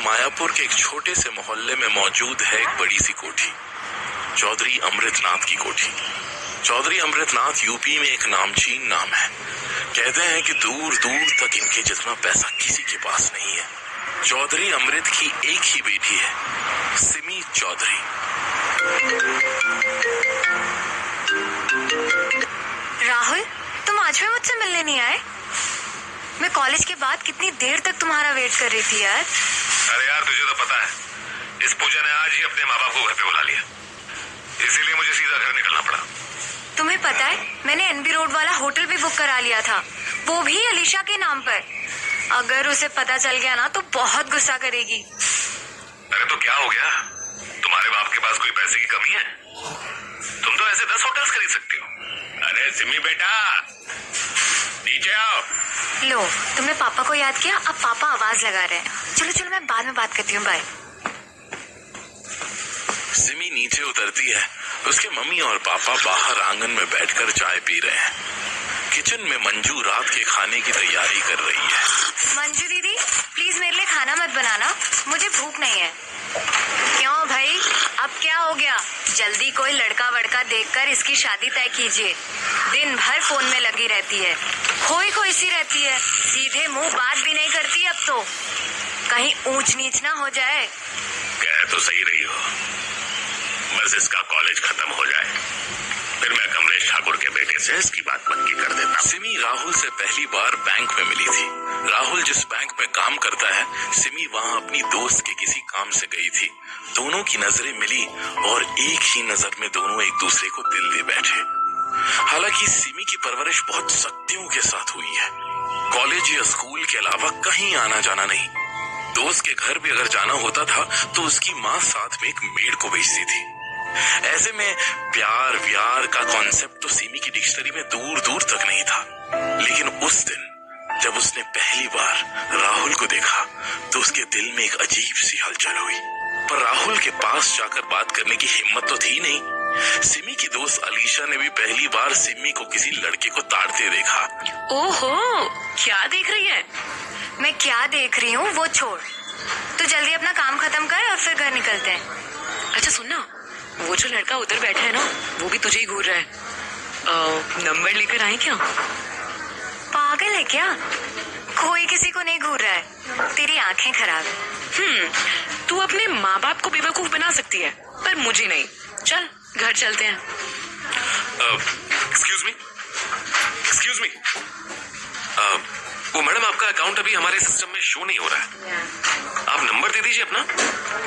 मायापुर के एक छोटे से मोहल्ले में मौजूद है एक बड़ी सी कोठी, चौधरी अमृतनाथ की कोठी। चौधरी अमृतनाथ यूपी में एक नामचीन नाम है। कहते हैं कि दूर दूर तक इनके जितना पैसा किसी के पास नहीं है। चौधरी अमृत की एक ही बेटी है, सिमी चौधरी। राहुल, तुम आज भी मुझसे मिलने नहीं आए? मैं कॉलेज के बाद कितनी देर तक तुम्हारा वेट कर रही थी यार। अरे यार, तुझे तो पता है इस पूजा ने आज ही अपने माँ बाप को घर पे बुला लिया, इसीलिए मुझे सीधा घर निकलना पड़ा। तुम्हें पता है, मैंने एनबी रोड वाला होटल भी बुक करा लिया था, वो भी अलीशा के नाम पर। अगर उसे पता चल गया ना तो बहुत गुस्सा करेगी। अरे तो क्या हो गया? तुम्हारे बाप के पास कोई पैसे की कमी है? तुम तो ऐसे 10 होटल्स खरीद सकती हो। अरे सिमी बेटा, नीचे आओ। लो, तुमने पापा को याद किया, अब पापा आवाज लगा रहे हैं। चलो चलो, मैं बाद में बात करती हूँ, बाय। सिमी नीचे उतरती है। उसके मम्मी और पापा बाहर आंगन में बैठकर चाय पी रहे हैं। किचन में मंजू रात के खाने की तैयारी कर रही है। मंजू दीदी, प्लीज मेरे लिए खाना मत बनाना, मुझे भूख नहीं है। क्यों भाई, अब क्या हो गया? जल्दी कोई लड़का वड़का देखकर इसकी शादी तय कीजिए। दिन भर फोन में लगी रहती है, खोई खोई सी रहती है, सीधे मुंह बात भी नहीं करती। अब तो कहीं ऊंच नीच ना हो जाए। कह तो सही रही हो, बस इसका कॉलेज खत्म हो जाए, फिर मैं कमलेश ठाकुर के बेटे से इसकी बात पक्की कर देता। सिमी राहुल से पहली बार बैंक में मिली थी। राहुल जिस बैंक में काम करता है, सिमी वहाँ अपनी दोस्त के किसी काम से गई थी। दोनों की नजरें मिली और एक ही नजर में दोनों एक दूसरे को दिल दे बैठे। हालांकि सिमी की परवरिश बहुत सख्तियों के साथ हुई है। कॉलेज या स्कूल के अलावा कहीं आना जाना नहीं। दोस्त के घर भी अगर जाना होता था तो उसकी माँ साथ में एक मेड को भेजती थी। ऐसे में प्यार व्यार का कॉन्सेप्ट तो सिमी की डिक्शनरी में दूर दूर तक नहीं था। लेकिन उस दिन जब उसने पहली बार राहुल को देखा तो उसके दिल में एक अजीब सी हलचल हुई। पर राहुल के पास जाकर बात करने की हिम्मत तो थी नहीं। सिमी की दोस्त अलीशा ने भी पहली बार सिमी को किसी लड़के को ताड़ते देखा। ओहो, क्या देख रही है? मैं क्या देख रही हूँ वो छोड़, तो जल्दी अपना काम खत्म कर और फिर घर निकलते हैं। अच्छा सुनना, वो जो लड़का उधर बैठा है ना, वो भी तुझे ही घूर रहा है। नंबर लेकर आए क्या? पागल है क्या? कोई किसी को नहीं घूर रहा है, तेरी आंखें खराब है। तू अपने माँ बाप को बेवकूफ बना सकती है, पर मुझे नहीं। चल घर चलते हैं। एक्सक्यूज मी, वो मैडम, आपका अकाउंट अभी हमारे सिस्टम में शो नहीं हो रहा है। आप नंबर दे दीजिए अपना,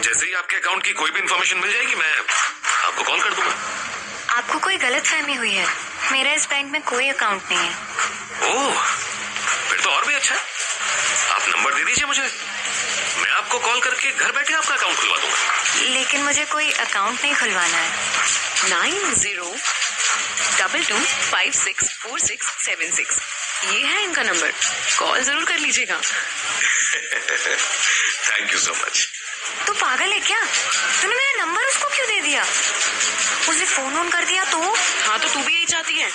जैसे ही आपके अकाउंट की कोई भी इंफॉर्मेशन मिल जाएगी मैं आपको कॉल कर दूंगा। आपको कोई गलतफहमी हुई है, मेरा इस बैंक में कोई अकाउंट नहीं है। ओह, फिर तो और भी अच्छा है। आप नंबर दे दीजिए मुझे, मैं आपको कॉल करके घर बैठे आपका अकाउंट खुलवा दूंगा। लेकिन मुझे कोई अकाउंट नहीं खुलवाना है। 9022564676 ये है इनका नंबर, कॉल जरूर कर लीजिएगा। Thank you so much. तू पागल है क्या? तूने मेरा नंबर उसको क्यों दे दिया? उसे फोन ऑन कर दिया तो? हाँ, तो तू भी यही चाहती है?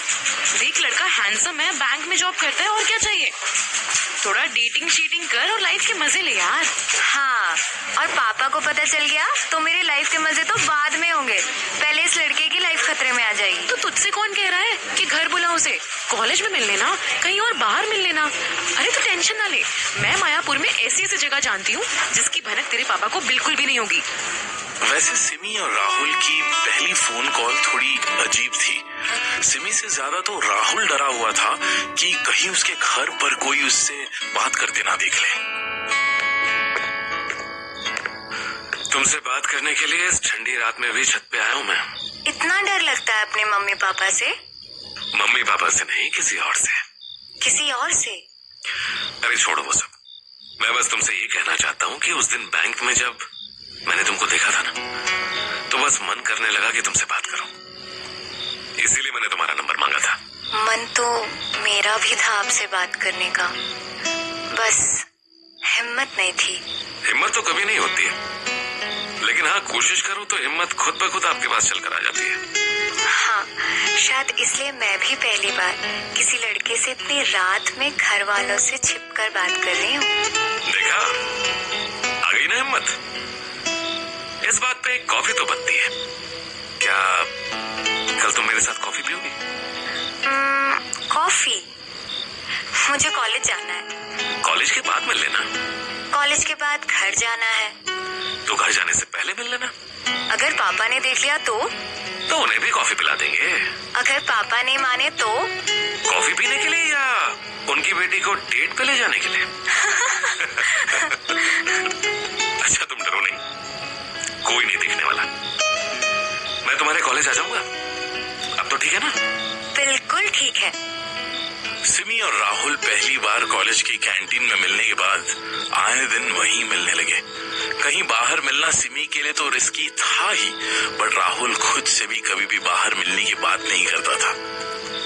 देख, लड़का हैंडसम है, बैंक में जॉब करता है, और क्या चाहिए? थोड़ा डेटिंग शीटिंग कर और लाइफ के मजे ले यार। हाँ, और पापा को पता चल गया तो मेरी लाइफ के मजे तो बाद में होंगे, पहले इस लड़के की लाइफ खतरे में आ जाएगी। तो तुझसे कौन कह रहा है कि घर बुलाओ उसे? कॉलेज में मिल लेना, कहीं और बाहर मिल लेना। अरे तो टेंशन ना ले, मैं मायापुर में ऐसी ऐसी जगह जानती हूँ जिसकी भनक तेरे पापा को बिल्कुल भी नहीं होगी। वैसे सिमी और राहुल की पहली फोन कॉल थोड़ी अजीब थी। सिमी से ज्यादा तो राहुल डरा हुआ था कि कहीं उसके घर पर कोई उससे बात करते ना देख ले। तुमसे बात करने के लिए इस ठंडी रात में भी छत पे आया हूँ मैं। इतना डर लगता है अपने मम्मी पापा से? मम्मी पापा से नहीं, किसी और से। किसी और से? अरे छोड़ो वो सब, मैं बस तुमसे ये कहना चाहता हूँ कि उस दिन बैंक में जब मैंने तुमको देखा था ना, तो बस मन करने लगा कि तुमसे बात करूं, इसीलिए मैंने तुम्हारा नंबर मांगा था। मन तो मेरा भी था आपसे बात करने का, बस हिम्मत नहीं थी। हिम्मत तो कभी नहीं होती है, लेकिन हाँ, कोशिश करो तो हिम्मत खुद ब खुद आपके पास चल कर आ जाती है। हाँ, शायद इसलिए मैं भी पहली बार किसी लड़के से इतनी रात में घर वालों से छिपकर बात कर रही हूँ। देखा, आ गई ना हिम्मत। इस बात पे कॉफी तो बनती है। क्या कल तुम मेरे साथ कॉफी पियोगी? कॉफी? मुझे कॉलेज जाना है। कॉलेज के बाद मिल लेना। कॉलेज के बाद घर जाना है। तो घर जाने से पहले मिल लेना। अगर पापा ने देख लिया तो उन्हें भी कॉफी पिला देंगे। अगर पापा नहीं माने तो कॉफी पीने के लिए या उनकी बेटी को डेट पे ले जाने के लिए? अच्छा तुम डरो नहीं, कोई नहीं दिखने वाला। मैं तुम्हारे कॉलेज आ जाऊंगा। अब तो ठीक है ना? बिल्कुल ठीक है। सिमी और राहुल पहली बार कॉलेज की कैंटीन में मिलने के बाद आए दिन वहीं मिलने लगे। कहीं बाहर मिलना सिमी के लिए तो रिस्की था ही, बट राहुल खुद से भी कभी भी बाहर मिलने की बात नहीं करता था।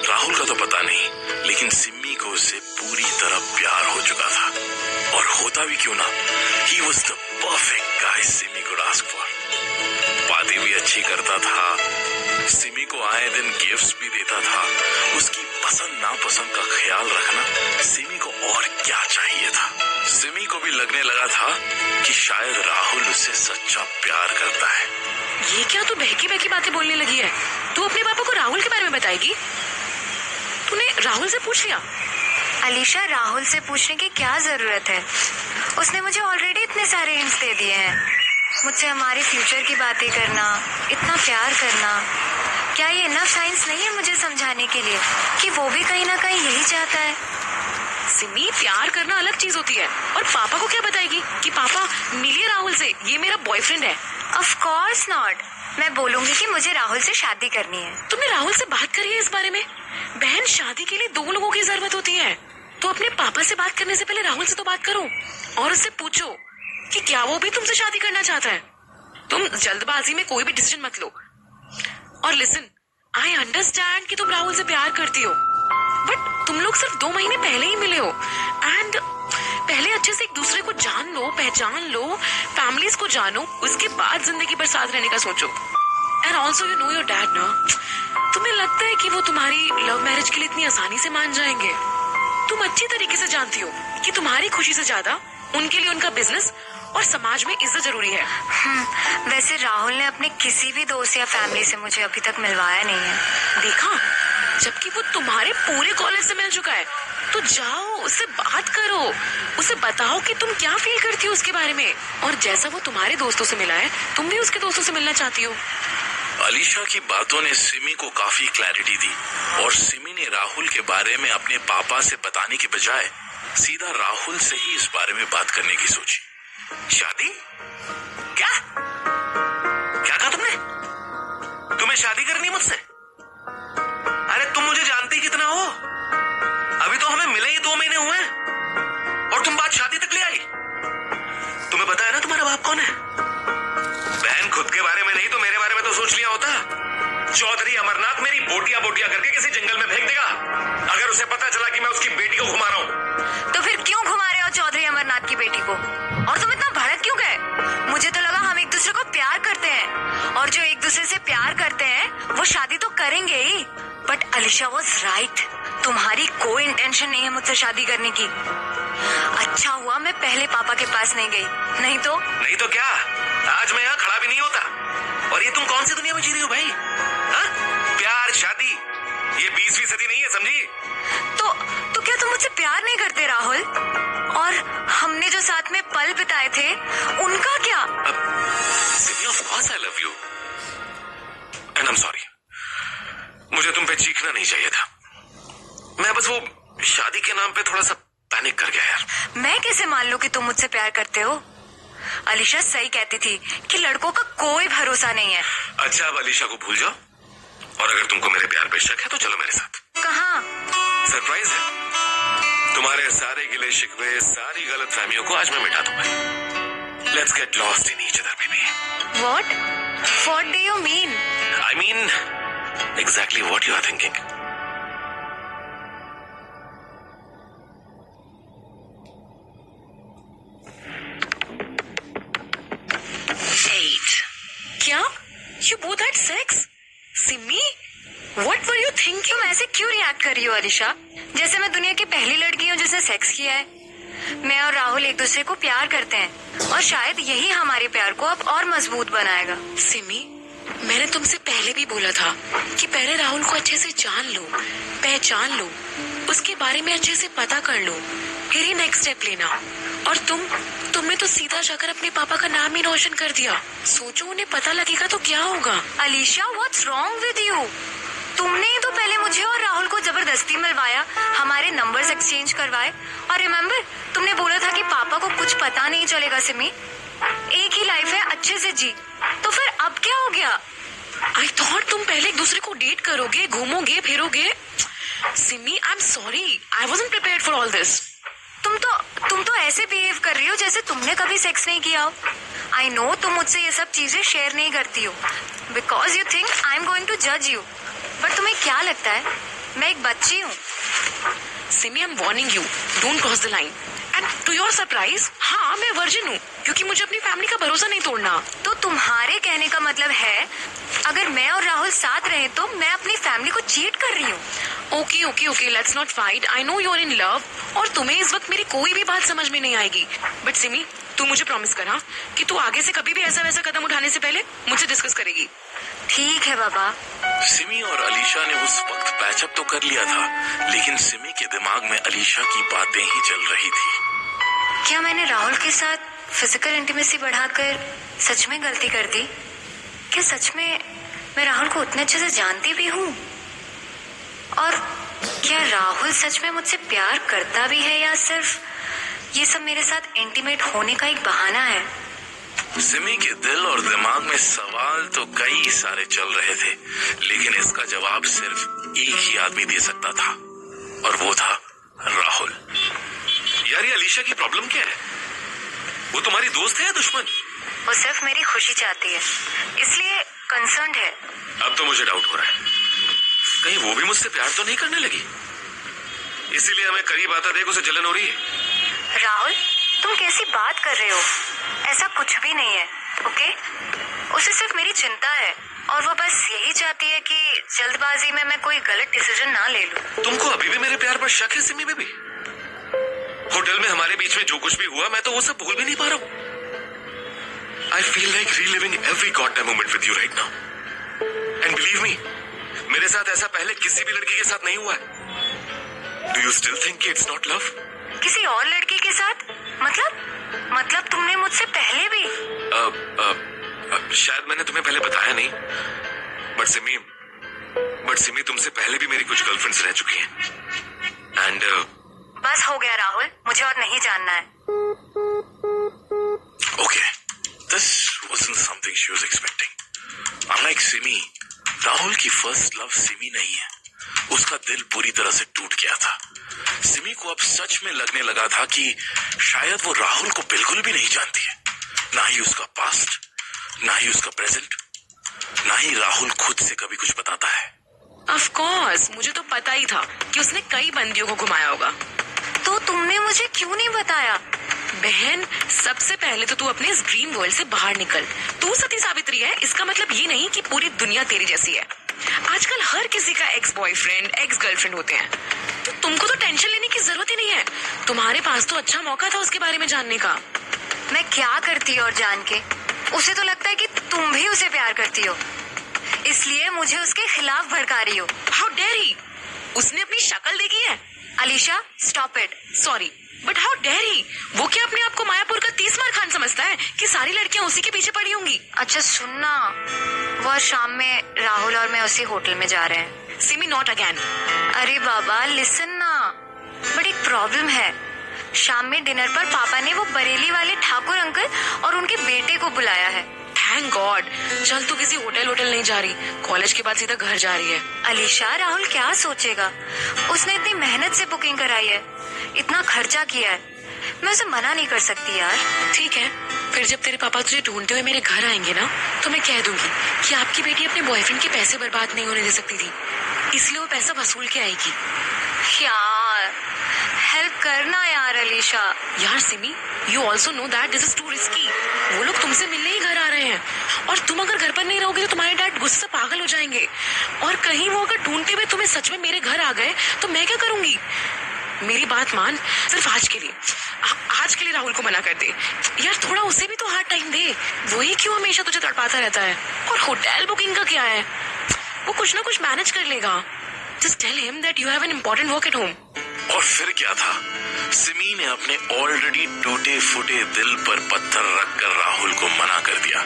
राहुल का तो पता नहीं, लेकिन सिमी को उससे पूरी तरह प्यार हो चुका था। और होता भी क्यों ना, he was the perfect guy Simi could ask for. बातें भी अच्छी करता था, सिमी को आए दिन गिफ्ट्स भी देता था। उसकी पसंद नापसंद का ख्याल रखना सिमी को और क्या चाहिए था। सिमी को भी लगने लगा था कि शायद राहुल उससे सच्चा प्यार करता है। ये क्या तू बहकी बहकी बातें बोलने लगी है? तू अपने पापा को राहुल के बारे में बताएगी? तूने राहुल से पूछ लिया? अलीशा, राहुल से पूछने की क्या जरूरत है? उसने मुझे ऑलरेडी इतने सारे हिंट्स दे दिए हैं। मुझसे हमारे फ्यूचर की बातें करना, इतना प्यार करना, क्या ये इनफ साइंस नहीं है मुझे समझाने के लिए कि वो भी कहीं ना कहीं यही चाहता है? सिमी, प्यार करना अलग चीज होती है। और पापा को क्या बताएगी कि पापा मिलिए राहुल से, ये मेरा बॉयफ्रेंड है? Of course not. मैं बोलूंगी कि मुझे राहुल से शादी करनी है। तुमने राहुल से बात करी है इस बारे में? बहन, शादी के लिए 2 लोगों की जरूरत होती है। तो अपने पापा से बात करने से पहले राहुल से तो बात करो और उससे पूछो कि क्या वो भी तुमसे शादी करना चाहता है। तुम जल्दबाजी में कोई भी डिसीजन मत लो। और लिसन, आई अंडरस्टैंड कि तुम राहुल से प्यार करती हो, बट तुम लोग सिर्फ 2 महीने पहले ही मिले हो एंड पहले अच्छे से एक दूसरे को जान लो, पहचान लो, फैमिलीज को जानो, उसके बाद जिंदगी भर साथ रहने का सोचो। And also you know your dad ना। तुम्हें लगता है कि वो तुम्हारी लव मैरिज के लिए इतनी आसानी से मान जाएंगे? तुम अच्छी तरीके से जानती हो कि तुम्हारी खुशी से ज्यादा उनके लिए उनका बिजनेस और समाज में इज्जत जरूरी है। वैसे राहुल ने अपने किसी भी दोस्त या फैमिली से मुझे अभी तक मिलवाया नहीं है। देखा, जबकि वो तुम्हारे पूरे कॉलेज से मिल चुका है। तो जाओ, उससे बात करो, उसे बताओ कि तुम क्या फील करती हो उसके बारे में। और जैसा वो तुम्हारे दोस्तों से मिला है, तुम भी उसके दोस्तों से मिलना चाहती हो। अलीशा की बातों ने सिमी को काफी क्लैरिटी दी और सिमी ने राहुल के बारे में अपने पापा से बताने के बजाय सीधा राहुल से ही इस बारे में बात करने की सोची। शादी? क्या कहा तुमने? तुम्हें शादी करनी है मुझसे? अरे तुम मुझे जानती कितना हो? अभी तो हमें मिले ही 2 महीने हुए हैं और तुम बात शादी तक ले आई। तुम्हें पता है ना तुम्हारा बाप कौन है? बहन, खुद के बारे में नहीं तो मेरे बारे में तो सोच लिया होता। चौधरी अमरनाथ मेरी बोटियां करके किसी जंगल में फेंक देगा अगर उसे पता चला कि मैं उसकी बेटी को घुमा रहा हूँ। तो फिर क्यों घुमा रहे हो चौधरी अमरनाथ की बेटी को? और तुम इतना भड़क क्यों गए? मुझे तो लगा हम एक दूसरे को प्यार करते हैं और जो एक दूसरे से प्यार करते हैं वो शादी तो करेंगे ही। बट अलीशा वॉज राइट, तुम्हारी कोई इंटेंशन नहीं है मुझसे शादी करने की। अच्छा हुआ मैं पहले पापा के पास नहीं गई, नहीं तो क्या आज मैं यहाँ खड़ा भी नहीं होता। और ये तुम कौन सी दुनिया में जी रही हो भाई? हाँ? प्यार, शादी, ये 20वीं सदी नहीं है, समझी? तो क्या तुम मुझसे प्यार नहीं करते राहुल? और हमने जो साथ में पल बिताए थे उनका क्या? Simi, of course I love you and I am sorry. मुझे तुम पे चीखना नहीं चाहिए था। मैं बस वो शादी के नाम पे थोड़ा सा पैनिक कर गया यार। मैं कैसे मान लूं कि तुम मुझसे प्यार करते हो? अलीशा सही कहती थी कि लड़कों का कोई भरोसा नहीं है। अच्छा, अब अलीशा को भूल जाओ और अगर तुमको मेरे प्यार पे शक है तो चलो मेरे साथ। कहाँ? सरप्राइज है। तुम्हारे सारे गिले शिकवे, सारी गलत फहमियों को आज मैं मिटा दूंगा। Let's get lost in each other baby. What do you mean? I mean exactly what you are thinking. क्या? You both had sex? Simi, what were you thinking? तुम ऐसे क्यों रिएक्ट कर रही हो अलीशा? जैसे मैं दुनिया की पहली लड़की हूँ जिसने सेक्स किया है। मैं और राहुल एक दूसरे को प्यार करते हैं और शायद यही हमारे प्यार को अब और मजबूत बनाएगा। सिमी, मैंने तुमसे पहले भी बोला था कि पहले राहुल को अच्छे से जान लो, पहचान लो, उसके बारे में अच्छे से पता कर लो, फिर ही नेक्स्ट स्टेप लेना। और तुमने तो सीधा जाकर अपने पापा का नाम ही रोशन कर दिया। सोचो उन्हें पता लगेगा तो क्या होगा। Alisha, what's wrong with you? तुमने ही तो पहले मुझे और राहुल को जबरदस्ती मिलवाया, हमारे नंबर्स एक्सचेंज करवाए, और रिमेम्बर तुमने बोला था कि पापा को कुछ पता नहीं चलेगा। सिमी, एक ही लाइफ है, अच्छे से जी। तो फिर अब क्या हो गया? आई थॉट तुम पहले एक दूसरे को डेट करोगे, घूमोगे फिरोगे। Simi, I am sorry, I wasn't prepared for all this. तुम तो ऐसे बिहेव कर रही हो जैसे तुमने कभी सेक्स नहीं किया हो। आई नो तुम मुझसे ये सब चीजें शेयर नहीं करती हो because you think I am going to जज यू, बट तुम्हें क्या लगता है मैं एक बच्ची हूँ? Simi, I am warning you, don't cross the line. And to your surprise, हाँ मैं वर्जिन हूँ, क्योंकि मुझे अपनी फैमिली का भरोसा नहीं तोड़ना। तो तुम्हारे कहने का मतलब है अगर मैं और राहुल साथ रहे तो मैं अपनी फैमिली को चीट कर रही हूँ? Okay, let's not fight. I know you are in love और तुम्हें इस वक्त मेरी कोई भी बात समझ में नहीं आएगी। बट सिमी, तू मुझे प्रॉमिस करा कि तू आगे से कभी भी ऐसा वैसा कदम उठाने से पहले मुझसे डिस्कस करेगी। ठीक है बाबा। सिमी और अलीशा ने उस वक्त पैचअप तो कर लिया था, लेकिन सिमी के दिमाग में अलीशा की बातें ही चल रही थी। क्या मैंने राहुल के साथ फिजिकल इंटीमेसी बढ़ाकर सच में गलती कर दी? क्या सच में मैं राहुल को उतने अच्छे से जानती भी हूँ? और क्या राहुल सच में मुझसे प्यार करता भी है या सिर्फ ये सब मेरे साथ इंटीमेट होने का एक बहाना है? सिमी के दिल और दिमाग में सवाल तो कई सारे चल रहे थे, लेकिन इसका जवाब सिर्फ एक ही आदमी दे सकता था, और वो था राहुल। यार, ये अलीशा की प्रॉब्लम क्या है? वो तुम्हारी दोस्त है या दुश्मन? वो सिर्फ मेरी खुशी चाहती है, इसलिए कंसर्न्ड है। अब तो मुझे डाउट हो रहा है, कहीं वो भी मुझसे प्यार तो नहीं करने लगी, इसीलिए हमें करीब आता देख उसे जलन हो रही है। राहुल, तुम कैसी बात कर रहे हो? ऐसा कुछ भी नहीं है, ओके? उसे सिर्फ मेरी चिंता है और वो बस यही चाहती है कि जल्दबाजी में मैं कोई गलत डिसीजन ना ले लूं। तुमको अभी भी मेरे प्यार पर शक है सिमी बेबी? होटल में हमारे बीच में जो कुछ भी हुआ मैं तो वो सब भूल भी नहीं पा रहा हूँ। I feel like reliving every goddamn moment with you right now, and believe me, मेरे साथ ऐसा पहले किसी भी लड़की के साथ नहीं हुआ है। Do you still think it's not love? किसी और लड़की के साथ? मतलब तुमने मुझसे पहले भी? शायद मैंने तुम्हें पहले बताया नहीं, बट सिमी तुमसे पहले भी मेरी कुछ गर्लफ्रेंड्स रह चुकी हैं, एंड बस हो गया राहुल, मुझे और नहीं जानना है। Okay, this wasn't something she was expecting. Unlike Simi, Rahul की फर्स्ट लव सिमी नहीं है, उसका दिल पूरी तरह से टूट गया था। सिमी को अब सच में लगने लगा था कि शायद वो राहुल को बिल्कुल भी नहीं जानती है, ना ही उसका पास्ट, ना ही उसका प्रेजेंट, ना ही राहुल खुद से कभी कुछ बताता है। ऑफ कोर्स, मुझे तो पता ही था कि उसने कई बंदियों को घुमाया होगा। तो तुमने मुझे क्यों नहीं बताया? बहन, सबसे पहले तो तू अपने इस ड्रीम वर्ल्ड से बाहर निकल। तू सती सावित्री है, इसका मतलब ये नहीं कि पूरी दुनिया तेरी जैसी है। आजकल हर किसी का एक्स बॉयफ्रेंड, एक्स गर्लफ्रेंड होते हैं, तो तुमको तो टेंशन लेने की जरूरत ही नहीं है। तुम्हारे पास तो अच्छा मौका था उसके बारे में जानने का। मैं क्या करती और जान के? उसे तो लगता है कि तुम भी उसे प्यार करती हो, इसलिए मुझे उसके खिलाफ भड़का रही हो। How dare he! उसने अपनी शक्ल देखी है? Alisha, stop it. Sorry, but how dare he! वो क्या अपने आप को मायापुर का 30 खान समझता है कि सारी लड़कियां उसी के पीछे पड़ी होंगी? अच्छा सुनना, वो शाम में राहुल और मैं उसी होटल में जा रहे हैं। Simi, not again. अरे बाबा लिसन ना, बट एक प्रॉब्लम है। शाम में डिनर पर पापा ने वो बरेली वाले ठाकुर अंकल और उनके बेटे को बुलाया है। Thank God. चल, तू किसी होटल नहीं जा रही, कॉलेज के बाद सीधा घर जा रही है। अलीशा, राहुल क्या सोचेगा? उसने इतनी मेहनत से बुकिंग कराई है, इतना खर्चा किया है, मैं उसे मना नहीं कर सकती यार। ठीक है, फिर जब तेरे पापा तुझे ढूंढते हुए मेरे घर आएंगे ना, तो मैं कह दूंगी कि आपकी बेटी अपने बॉयफ्रेंड के पैसे बर्बाद नहीं होने दे सकती थी, इसलिए वो पैसा वसूल के आएगी। यार हेल्प करना यार अलीशा। यार Simi, you also know that this is to risky. वो लोग तुमसे मिलने ही घर आ रहे हैं, और तुम अगर घर पर नहीं रहोगे तो तुम्हारे डैड गुस्से से पागल हो जाएंगे, और कहीं वो अगर ढूंढते हुए तुम्हें सच में मेरे घर आ गए तो मैं क्या करूंगी? मेरी बात मान, सिर्फ आज के लिए, आज के लिए राहुल को मना कर दे यार। थोड़ा उसे भी तो हार्ड टाइम दे। वही क्यों हमेशा तुझे तड़पाता रहता है? और होटल बुकिंग का क्या है? वो कुछ ना कुछ मैनेज कर लेगा। Just tell him that you have an important work at home. और फिर क्या था, सिमी ने अपने ऑलरेडी टूटे फूटे दिल पर पत्थर रखकर राहुल को मना कर दिया।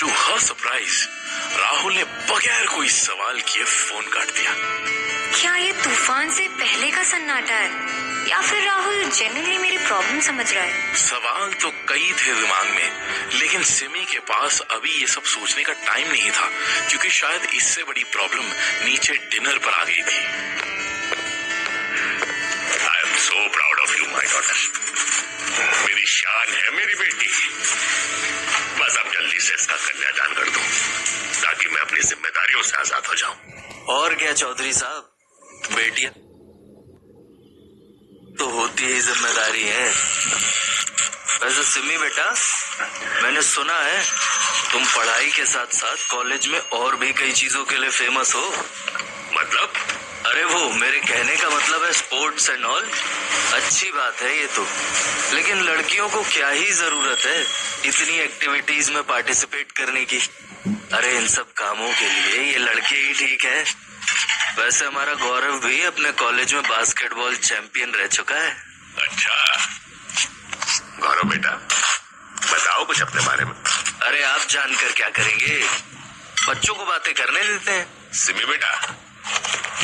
टू हर सरप्राइज राहुल ने बगैर कोई सवाल किए फोन काट दिया। क्या ये तूफान से पहले का सन्नाटा है, या फिर राहुल जेन्युइनली मेरी प्रॉब्लम समझ रहा है? सवाल तो कई थे दिमाग में, लेकिन सिमी के पास अभी ये सब सोचने का टाइम नहीं था, क्योंकि शायद इससे बड़ी प्रॉब्लम नीचे डिनर पर आ गई थी। I am so proud of you my daughter. मेरी शान है मेरी बेटी। बस अब जल्दी से इसका कन्यादान कर दूं, ताकि मैं अपनी जिम्मेदारियों से आजाद हो जाऊं। और क्या चौधरी साहब, बेटियां तो होती ही जिम्मेदारी है। वैसे सिमी बेटा, मैंने सुना है तुम पढ़ाई के साथ साथ कॉलेज में और भी कई चीजों के लिए फेमस हो। मतलब? अरे वो मेरे कहने का मतलब है स्पोर्ट्स एंड ऑल। अच्छी बात है ये तो, लेकिन लड़कियों को क्या ही जरूरत है इतनी एक्टिविटीज में पार्टिसिपेट करने की। अरे इन सब कामों के लिए ये लड़के ही ठीक है। वैसे हमारा गौरव भी अपने कॉलेज में बास्केटबॉल चैंपियन रह चुका है। अच्छा गौरव बेटा, बताओ कुछ अपने बारे में। अरे आप जानकर क्या करेंगे, बच्चों को बातें करने देते हैं। सिमी बेटा,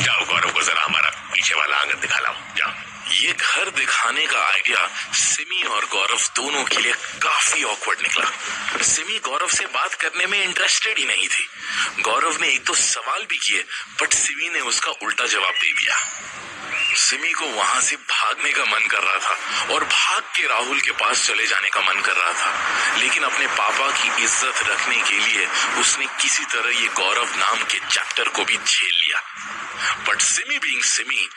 जाओ गौरव को जरा हमारा पीछे वाला आंगन दिखा लाओ, जाओ। ये घर दिखाने का आइडिया सिमी और गौरव दोनों के लिए काफी ऑकवर्ड निकला। सिमी गौरव से बात करने में इंटरेस्टेड ही नहीं थी। गौरव ने एक दो सवाल भी किए, बट सिमी ने उसका उल्टा जवाब दे दिया। सिमी को वहां से भागने का मन कर रहा था और भाग के राहुल के पास चले जाने का मन कर रहा था, लेकिन अपने पापा की इज्जत रखने के लिए उसने किसी तरह ये गौरव नाम के चैप्टर को भी झेल लिया। बट सिमी बीइंग सिमी,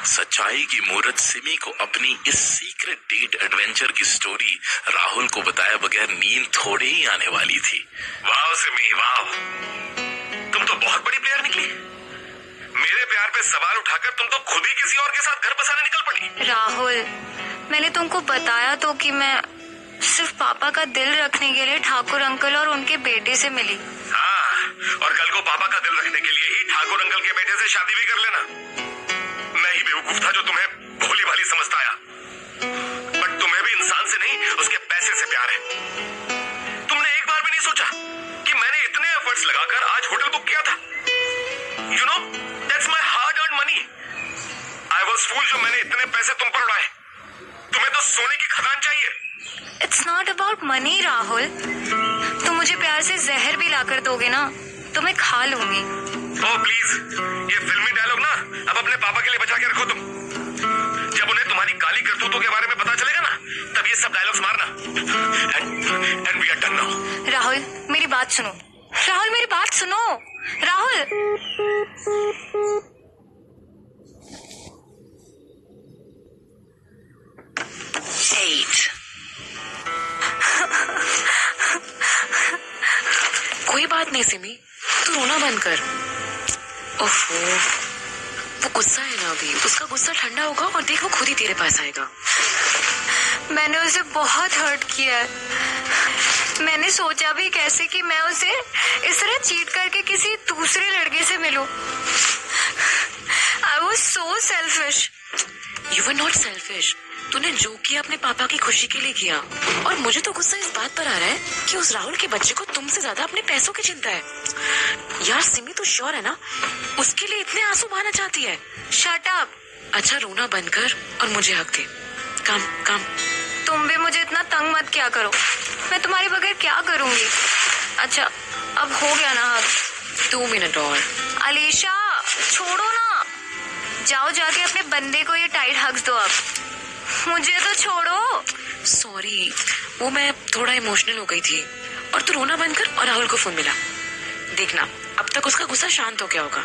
सच्चाई की मूरत सिमी को अपनी इस सीक्रेट डेट एडवेंचर की स्टोरी राहुल को बताए बगैर नींद थोड़े ही आने वाली थी। वाह सिमी वाह, तुम तो बहुत बड़ी प्लेयर निकली। मेरे प्यार पे सवाल उठाकर तुम तो खुद ही किसी और के साथ घर बसाने निकल पड़ी। राहुल, मैंने तुमको बताया तो कि मैं सिर्फ पापा का दिल रखने के लिए ठाकुर अंकल और उनके बेटे से मिली। हाँ, और कल को पापा का दिल रखने के लिए ही ठाकुर अंकल के बेटे से शादी भी कर लेना। मैं ही बेवकूफ था जो तुम्हें भोली भाली समझता आया, बट तुम्हें भी इंसान से नहीं उसके पैसे से प्यार है। तुमने एक बार भी नहीं सोचा कि मैंने इतने एफर्ट्स लगाकर आज होटल बुक किया था। You know, that's my hard earned money. I was fool जो मैंने इतने पैसे तुम पर उड़ाए। तुम्हें तो सोने की खदान चाहिए। It's not about money Rahul. तुम मुझे प्यार से जहर भी लाकर दोगे ना, तो मैं खा लूंगी। ओह प्लीज, ये फिल्मी डायलॉग ना अब अपने पापा के लिए बचा के रखो तुम। जब उन्हें तुम्हारी काली करतूतों के बारे में पता चलेगा ना, तब ये सब डायलॉग्स मारना। And we are done now. Rahul मेरी बात सुनो, राहुल मेरी बात सुनो, राहुल। कोई बात नहीं सिमी, तू रोना बंद कर। ओफो, वो गुस्सा है ना अभी, उसका गुस्सा ठंडा होगा और देख वो खुद ही तेरे पास आएगा। मैंने उसे बहुत हर्ट किया है। मैंने सोचा भी कैसे कि मैं उसे इस तरह चीट करके किसी दूसरे लड़के से मिलूं। I was so selfish. You were not selfish. तूने जो किया अपने पापा की खुशी के लिए किया। और मुझे तो गुस्सा इस बात पर आ रहा है कि उस राहुल के बच्चे को तुमसे ज्यादा अपने पैसों की चिंता है। यार सिमी, तू श्योर है ना उसके लिए इतने आंसू बहाना चाहती है? Shut up. अच्छा रोना बंद कर और मुझे हक दे। काम काम। तुम भी मुझे इतना तंग मत क्या करो, मैं तुम्हारे बगैर क्या करूंगी। अच्छा अब हो गया ना हक? 2 मिनट और। अलीशा छोड़ो ना, जाओ जाके अपने बंदे को ये टाइट हग्स दो। अब मुझे तो छोड़ो। सॉरी, वो मैं थोड़ा इमोशनल हो गई थी। और तू रोना बंद कर और राहुल को फोन मिला। देखना अब तक उसका गुस्सा शांत हो गया होगा।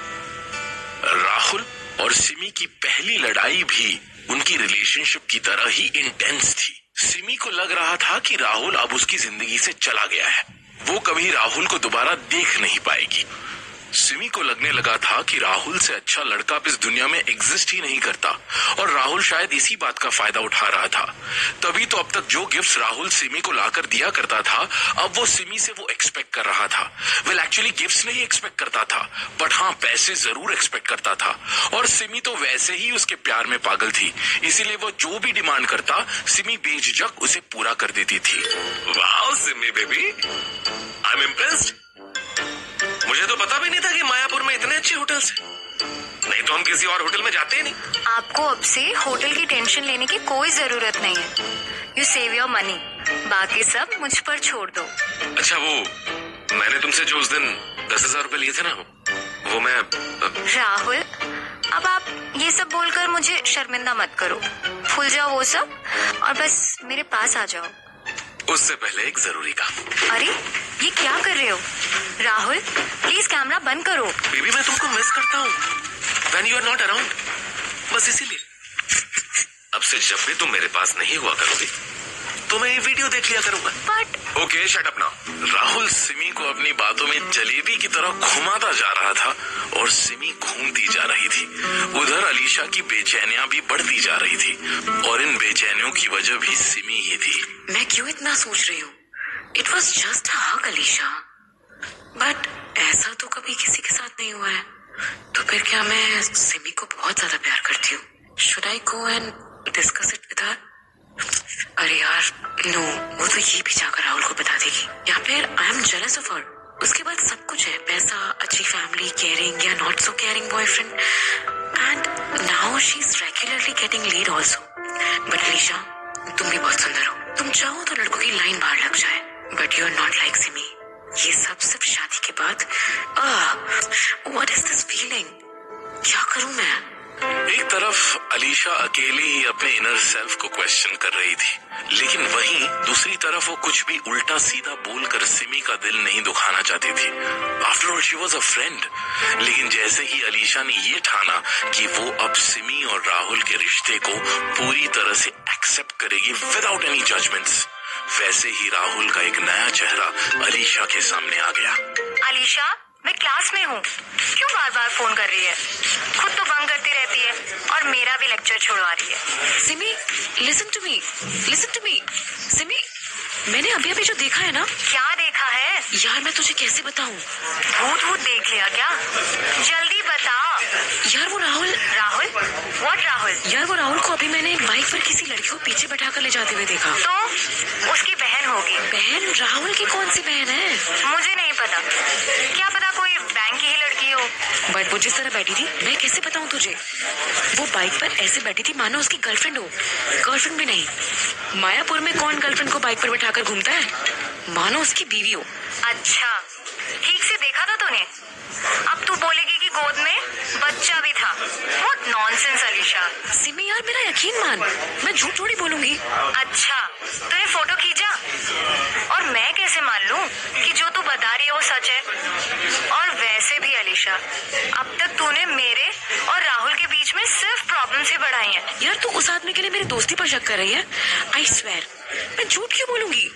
राहुल और सिमी की पहली लड़ाई भी उनकी रिलेशनशिप की तरह ही इंटेंस थी। सिमी को लग रहा था कि राहुल अब उसकी जिंदगी से चला गया है, वो कभी राहुल को दोबारा देख नहीं पाएगी। सिमी को लगने लगा था कि राहुल से अच्छा लड़का अब इस दुनिया में एग्जिस्ट ही नहीं करता और राहुल शायद इसी बात का फायदा उठा रहा था। तभी तो अब तक जो गिफ्ट्स राहुल सिमी को लाकर दिया करता था, अब वो सिमी से वो एक्सपेक्ट कर रहा था। वेल एक्चुअली गिफ्ट्स नहीं एक्सपेक्ट करता था, बट हाँ पैसे जरूर एक्सपेक्ट करता था। और सिमी तो वैसे ही उसके प्यार में पागल थी, इसीलिए वो जो भी डिमांड करता सिमी बेझिझक उसे पूरा कर देती थी। Wow Simi baby, I am impressed. मुझे तो पता भी नहीं था कि मायापुर में इतने अच्छे होटल्स हैं। नहीं तो हम किसी और होटल में जाते ही नहीं। आपको अब से होटल की टेंशन लेने की कोई जरूरत नहीं है। यू सेव योर मनी, बाकी सब मुझ पर छोड़ दो। अच्छा वो मैंने तुमसे जो उस दिन 10,000 रुपए लिए थे ना, वो मैं राहुल, अब आप ये सब बोलकर मुझे शर्मिंदा मत करो। भूल जाओ वो सब और बस मेरे पास आ जाओ। उससे पहले एक जरूरी काम। अरे ये क्या कर रहे हो राहुल? प्लीज कैमरा बंद करो। बेबी मैं तुमको मिस करता हूँ when you are not around, बस इसीलिए। अब से जब भी तुम मेरे पास नहीं हुआ करोगी तो मैं ये वीडियो देख लिया करूंगा। But okay shut up now. Rahul Simi को अपनी बातों में जलेबी की तरह घुमाता जा रहा था और सिमी घूमती जा रही थी। उधर अलीशा की बेचैनियां भी बढ़ती जा रही थी और इन बेचैनियों की वजह भी सिमी ही थी। मैं क्यों इतना सोच रही हूँ? It was just a hug Alisha, but ऐसा तो कभी किसी के साथ नहीं हुआ है। तो फिर क्या मैं सिमी को बहुत ज्यादा प्यार करती हूँ? Should I go and discuss it with her? अरे यार नो, वो तो ये भी जाकर राहुल को बता देगी, या फिर I am jealous of her. उसके बाद सब कुछ है, पैसा, अच्छी फैमिली, केयरिंग या not so caring boyfriend, and now she is regularly getting lead also. But Alisha तुम भी बहुत सुंदर हो, तुम चाहो तो लड़कों की लाइन बाहर लग जाए, but you are not like Simi. ये सब शादी के बाद। What is this feeling? क्या करूं मैं? एक तरफ अलीशा अकेली ही अपने इनर सेल्फ को क्वेश्चन कर रही थी, लेकिन वहीं दूसरी तरफ वो कुछ भी उल्टा सीधा बोलकर सिमी का दिल नहीं दुखाना चाहती थी। After all she was a friend. लेकिन जैसे ही अलीशा ने ये ठाना कि वो अब सिमी और राहुल के रिश्ते को पूरी तरह से एक्सेप्ट करेगी विदाउट एनी जजमेंट्स, वैसे ही राहुल का एक नया चेहरा अलीशा के सामने आ गया। अलीशा, मैं क्लास में हूँ, क्यों बार बार फोन कर रही है? खुद तो बंक करती रहती है और मेरा भी लेक्चर छुड़वा रही है। Simi listen to me, listen to me. Simi, मैंने अभी अभी जो देखा है ना। क्या देखा है? यार मैं तुझे कैसे बताऊं? भूत भूत देख लिया क्या? जल्दी बता। यार वो राहुल। राहुल? व्हाट राहुल? यार वो राहुल को अभी मैंने एक बाइक पर किसी लड़की को पीछे बैठा कर ले जाते हुए देखा। तो उसकी बहन होगी। बहन? राहुल की कौन सी बहन है? मुझे नहीं पता, क्या पता कोई बैंक की ही लड़की हो। बट वो जिस तरह बैठी थी, मैं कैसे बताऊं तुझे? वो बाइक पर ऐसे बैठी थी मानो उसकी गर्लफ्रेंड हो। गर्लफ्रेंड भी नहीं, मायापुर में कौन गर्लफ्रेंड को बाइक पर बैठाकर घूमता है? मानो उसकी बीवी हो। अच्छा, ठीक से देखा था तूने? अब तू बोलेगी कि गोद में बच्चा भी था। बहुत नॉनसेंस अलीशा। सिमी यार मेरा यकीन मान, मैं झूठ थोड़ी बोलूंगी। अच्छा, तूने फोटो खींचा और मैं कैसे मान लूं कि जो तू बता रही है वो सच है? और वैसे भी अलीशा, अब तक तूने मेरे और राहुल के बीच में सिर्फ प्रॉब्लम से बढ़ाई है। यार तू उस आदमी के लिए मेरी दोस्ती पर शक कर रही है? आई स्वेयर, मैं झूठ क्यों बोलूंगी?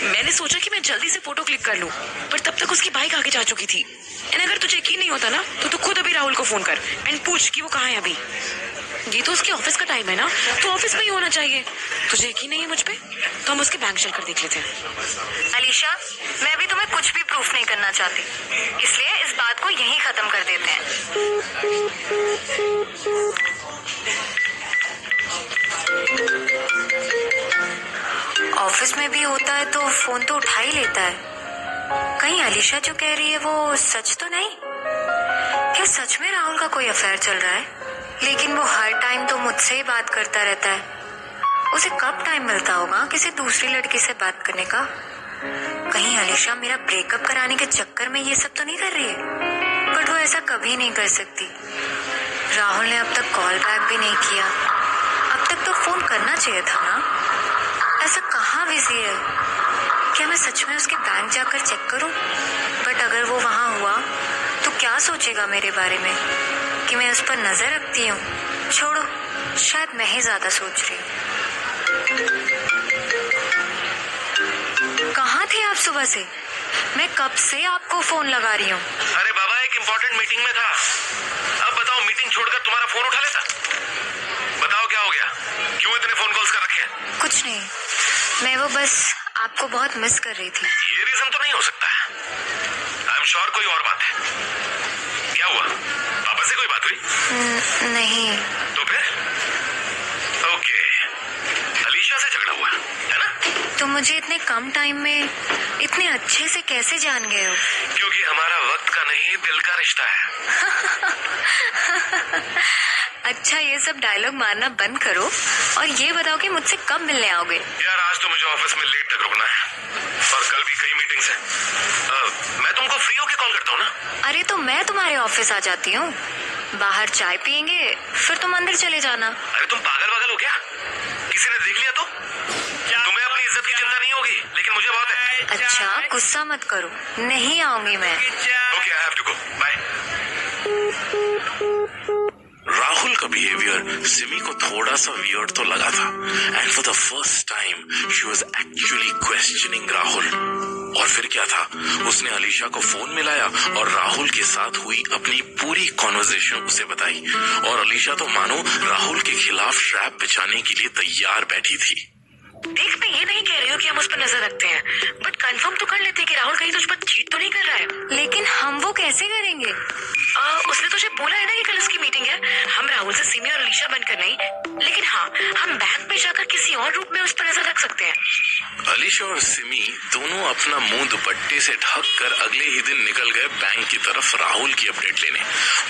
मैंने सोचा कि मैं जल्दी से फोटो क्लिक कर लूं, पर तब तक उसकी बाइक आगे जा चुकी थी। एंड अगर तुझे यकीन नहीं होता ना, तो तू खुद अभी राहुल को फोन कर एंड पूछ कि वो कहाँ है अभी। ये तो उसके ऑफिस का टाइम है ना, तो ऑफिस में ही होना चाहिए। तुझे यकीन नहीं है मुझ पे? तो हम उसके बैंक चलकर देख लेते हैं। अलीशा, मैं भी तुम्हें कुछ भी प्रूफ नहीं करना चाहती, इसलिए इस बात को यहीं खत्म कर देते हैं। ऑफिस में भी होता है तो फोन तो उठा ही लेता है। कहीं अलीशा जो कह रही है वो सच तो नहीं? क्या सच में राहुल का कोई अफेयर चल रहा है? लेकिन वो हर टाइम तो मुझसे ही बात करता रहता है। उसे कब टाइम मिलता होगा किसी दूसरी लड़की से बात करने का? कहीं अलीशा मेरा ब्रेकअप कराने के चक्कर में ये सब तो नहीं कर रही है? बट वो ऐसा कभी नहीं कर सकती। राहुल ने अब तक कॉल बैक भी नहीं किया। अब तक तो फोन करना चाहिए था ना। ऐसा कहाँ बिजी है? क्या मैं सच में उसके बैंक जाकर चेक करूं? बट अगर वो वहां हुआ तो क्या सोचेगा मेरे बारे में कि मैं उस पर नजर रखती हूँ? छोड़ो, शायद मैं ही ज्यादा सोच रही हूँ। कहाँ थे आप सुबह से? मैं कब से आपको फोन लगा रही हूँ। अरे बाबा, एक इंपॉर्टेंट मीटिंग में था। अब बताओ, मीटिंग छोड़कर तुम्हारा फोन उठा लेता? बताओ क्या हो गया, क्यों इतने फोन कॉल्स कर रखे हैं? कुछ नहीं, मैं वो बस आपको बहुत मिस कर रही थी। ये रीजन तो नहीं हो सकता है। आई एम श्योर कोई और बात है। क्या हुआ, पापा से कोई बात हुई? नहीं। तो फिर? ओके, अलीशा से झगड़ा हुआ है ना? तो मुझे इतने कम टाइम में इतने अच्छे से कैसे जान गए हो? क्योंकि हमारा वक्त का नहीं, दिल का रिश्ता है। अच्छा, ये सब डायलॉग मारना बंद करो और ये बताओ कि मुझसे कब मिलने आओगे? यार, आज तो मुझे ऑफिस में लेट तक रुकना है और कल भी कई मीटिंग्स हैं। मैं तुमको फ्री होके कॉल करता हूँ ना? अरे तो मैं तुम्हारे ऑफिस आ जाती हूँ, बाहर चाय पियेंगे, फिर तुम अंदर चले जाना। अरे तुम पागल वागल हो क्या? किसी ने देख लिया तो? तुम्हें अपनी इज्जत की चिंता नहीं होगी, लेकिन मुझे बहुत है। अच्छा, गुस्सा मत करो, नहीं आऊंगी मैं। Okay, I have to go, bye. Rahul का बिहेवियर सिमी को थोड़ा सा वियर्ड तो लगा था, and for the first time she was actually questioning Rahul. और फिर क्या था, उसने अलीशा को फोन मिलाया और राहुल के साथ हुई अपनी पूरी कॉन्वर्सेशन उसे बताई। और अलीशा तो मानो राहुल के खिलाफ ट्रैप बिछाने के लिए तैयार बैठी थी। देख, मैं ये नहीं कह रही हूँ कि हम उस पर नजर रखते हैं, बट कंफर्म तो कर लेते हैं कि राहुल कहीं तुझ पर चीट तो नहीं कर रहा है। लेकिन हम वो कैसे करेंगे? उसने तुझे बोला है ना कि कल उसकी मीटिंग है। हम राहुल से सिमी और अलीशा बनकर नहीं, लेकिन हाँ, हम बैंक में जाकर किसी और रूप में उस पर नजर रख सकते हैं। अलीशा और सिमी दोनों अपना मुंह दुपट्टे से ढक कर अगले ही दिन निकल गए बैंक की तरफ राहुल की अपडेट लेने।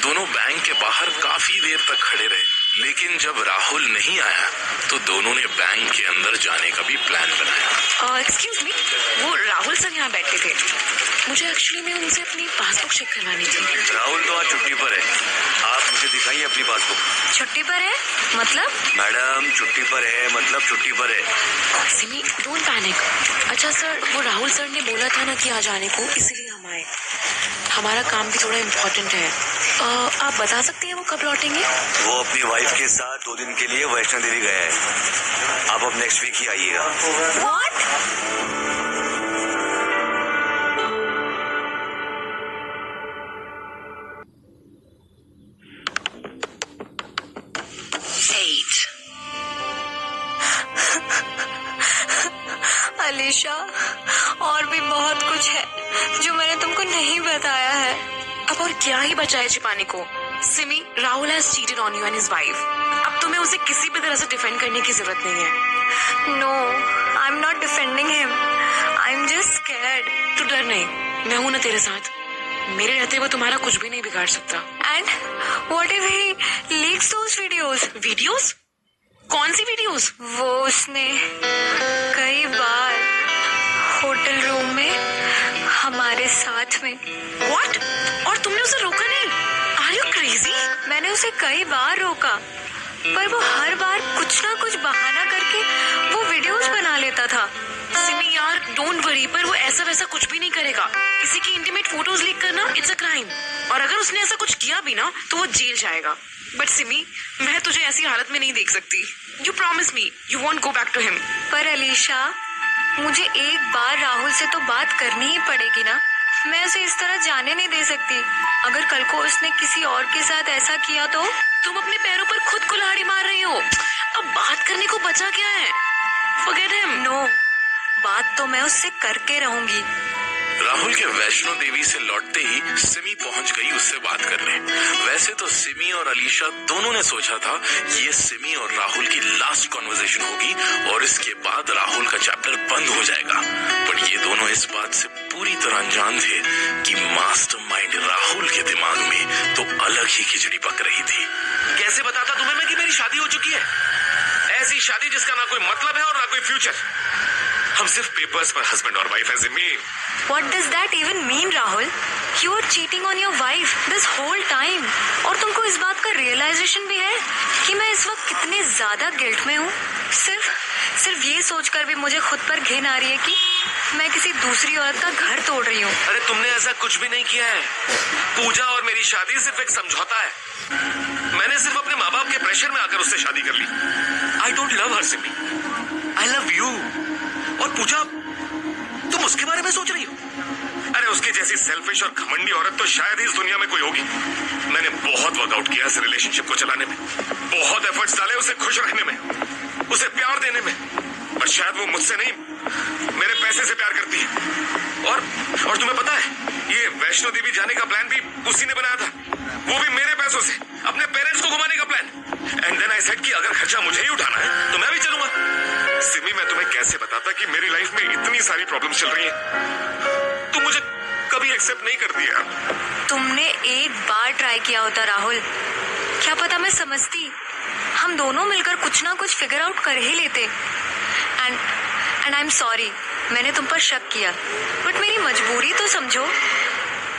दोनों बैंक के बाहर काफी देर तक खड़े रहे, लेकिन जब राहुल नहीं आया तो दोनों ने बैंक के अंदर जाने का भी प्लान बनाया। एक्सक्यूज मी, वो राहुल सर यहाँ बैठे थे। मुझे एक्चुअली में उनसे अपनी पासबुक चेक करवानी थी। राहुल तो आज छुट्टी पर है, आप मुझे दिखाइए अपनी पासबुक। छुट्टी पर है मतलब? मैडम, छुट्टी पर है मतलब छुट्टी पर है। Simi, don't panic. अच्छा सर, वो राहुल सर ने बोला था ना कि आ जाने को, इसलिए हम आए। हमारा काम भी थोड़ा इम्पोर्टेंट है। आप बता सकते हैं वो कब लौटेंगे? वो अपनी वाइफ के साथ 2 दिन के लिए वैष्णो देवी गया है। आप अब नेक्स्ट वीक ही आइएगा। What? अलीशा, और भी बहुत कुछ है जो मैंने तुमको नहीं बताया है। अब और क्या ही बचा है छिपाने को? Simi, Rahul has cheated on you and his wife. अब तुम्हें उसे किसी भी तरह से डिफेंड करने की जरूरत नहीं है। No, I am not defending him, I am just scared. तू डर नहीं, मैं हूं ना तेरे साथ। मेरे रहते हुए तुम्हारा कुछ भी नहीं बिगाड़ सकता। And what if he leaks those videos? Videos? कौन सी वीडियोस? वो उसने कई बार होटल रूम में हमारे साथ में। व्हाट? और तुमने उसे रोका नहीं? Are you crazy? मैंने उसे कई बार रोका, पर वो हर बार कुछ ना कुछ बहाना करके वो वीडियोस बना लेता था। सिमी यार, डोंट वरी, पर वो ऐसा वैसा कुछ भी नहीं करेगा। किसी की इंटीमेट फोटोज लीक करना इट्स अ क्राइम, और अगर उसने ऐसा कुछ किया भी ना तो वो जेल जाएगा। बट सिमी, मैं तुझे ऐसी हालत में नहीं देख सकती। You promise me you won't go back to him. पर अलीशा, मुझे एक बार राहुल से तो बात करनी ही पड़ेगी ना। मैं उसे इस तरह जाने नहीं दे सकती। अगर कल को उसने किसी और के साथ ऐसा किया तो? तुम अपने पैरों पर खुद कुल्हाड़ी मार रही हो। अब बात करने को बचा क्या है? Forget him. नो, बात तो मैं उससे करके रहूंगी। राहुल के वैष्णो देवी से लौटते ही सिमी पहुंच गई उससे बात करने। वैसे तो सिमी और अलीशा दोनों ने सोचा था ये सिमी और राहुल की लास्ट कॉन्वर्सेशन होगी और इसके बाद राहुल का चैप्टर बंद हो जाएगा। पर ये दोनों इस बात से पूरी तरह अनजान थे कि मास्टरमाइंड राहुल के दिमाग में तो अलग ही खिचड़ी पक रही थी। कैसे बताता तुम्हें मैं कि मेरी शादी हो चुकी है? ऐसी शादी जिसका ना कोई मतलब है और ना कोई फ्यूचर। हम सिर्फ पेपर्स पर हस्बैंड और वाइफ हैं Simi. What does that even mean, Rahul? You are cheating on your wife this whole time. और तुमको इस बात का रियलाइजेशन भी है कि मैं इस वक्त कितने ज्यादा गिल्ट में हूँ। सिर्फ ये सोचकर भी मुझे खुद पर घिन आ रही है कि मैं किसी दूसरी औरत का घर तोड़ रही हूँ। अरे तुमने ऐसा कुछ भी नहीं किया है। पूजा और मेरी शादी सिर्फ एक समझौता है। मैंने सिर्फ अपने माँ बाप के प्रेशर में आकर उससे शादी कर ली। I don't love her Simi, I love you. और पूजा, तुम उसके बारे में सोच रही हो? अरे उसके जैसे जैसी सेल्फिश और घमंडी औरत तो शायद ही इस दुनिया में कोई होगी। मैंने बहुत वर्कआउट किया इस रिलेशनशिप को चलाने में, बहुत एफर्ट्स डाले उसे खुश रखने में, उसे प्यार देने में, पर शायद वो मुझसे नहीं मेरे पैसे से प्यार करती है। और तुम्हें पता है ये वैष्णो देवी जाने का प्लान भी उसी ने बनाया था, वो भी मेरे पैसों से, अपने पेरेंट्स को घुमाने का plan. And then I said कि अगर खर्चा मुझे ही उठाना है तो मैं भी चलूंगा। सिमी, मैं तुम्हें कैसे बताता कि मेरी लाइफ में इतनी सारी प्रॉब्लम्स चल रही हैं, तुम मुझे कभी एक्सेप्ट नहीं करती यार। तुमने एक बार ट्राई किया होता राहुल, क्या पता मैं समझती, हम दोनों मिलकर कुछ ना कुछ फिगर आउट कर ही लेते। एंड आई एम सॉरी, मैंने तुम पर शक किया, बट मेरी मजबूरी तो समझो।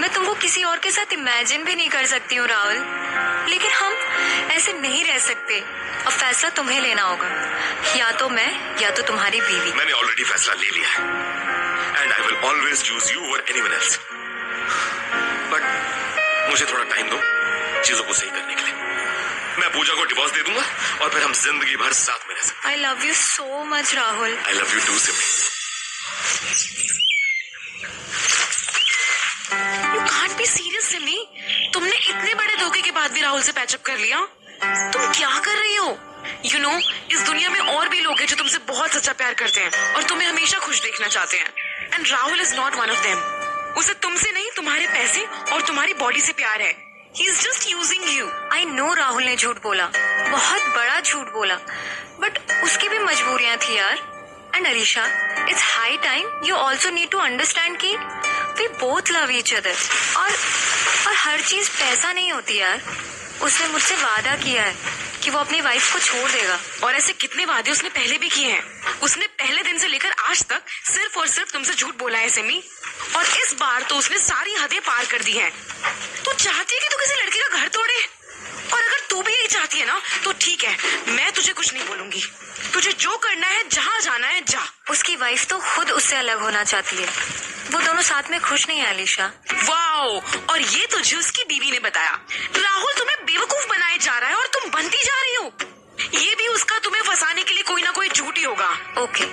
मैं तुमको किसी और के साथ इमेजिन भी नहीं कर सकती हूँ राहुल, लेकिन हम ऐसे नहीं रह सकते। अब फैसला तुम्हें लेना होगा, या तो मैं या तो तुम्हारी बीवी। मैंने ऑलरेडी फैसला ले लिया है and I will always choose you over anyone else. But मुझे थोड़ा टाइम दो चीजों को सही करने के लिए। मैं पूजा को डिवोर्स दे दूंगा और फिर हम जिंदगी भर साथ में रह सकते। I love you so much Rahul. I love you too Simi. You can't be serious, Simi. तुमने इतने बड़े धोखे के बाद भी राहुल से पैचअप कर लिया? तुम क्या कर रही हो? You know, इस दुनिया में और भी लोग हैं जो तुमसे बहुत सच्चा प्यार करते हैं और तुम्हें हमेशा खुश देखना चाहते हैं। And Rahul is not one of them. उसे तुमसे नहीं, तुम्हारे पैसे और तुम्हारी बॉडी से प्यार है। He is just using you. I know Rahul ने झूठ बोला, बहुत बड़ा झूठ बोला, बट उसकी भी मजबूरियां थी यार। And Alisha, it's high time you also need to understand कि we both love each other. और हर चीज पैसा नहीं होती यार। उसने मुझसे वादा किया है कि वो अपनी वाइफ को छोड़ देगा। और ऐसे कितने वादे उसने पहले भी किए हैं। उसने पहले दिन से लेकर आज तक सिर्फ और सिर्फ तुमसे झूठ बोला है सिमी, और इस बार तो उसने सारी हदें पार कर दी हैं। तू चाहती है कि तू किसी लड़के का घर तोड़े? और अगर तू भी यही चाहती है ना तो ठीक है, मैं तुझे कुछ नहीं बोलूंगी। तुझे जो करना है, जहाँ जाना है जा। उसकी वाइफ तो खुद उससे अलग होना चाहती है, वो दोनों साथ में खुश नहीं है अलीशा। वाओ, और ये तुझे उसकी बीवी ने बताया। राहुल तुम्हें बेवकूफ बनाए जा रहा है और तुम बनती जा रही हो। ये भी उसका तुम्हें फंसाने के लिए कोई ना कोई झूठ ही होगा। Okay,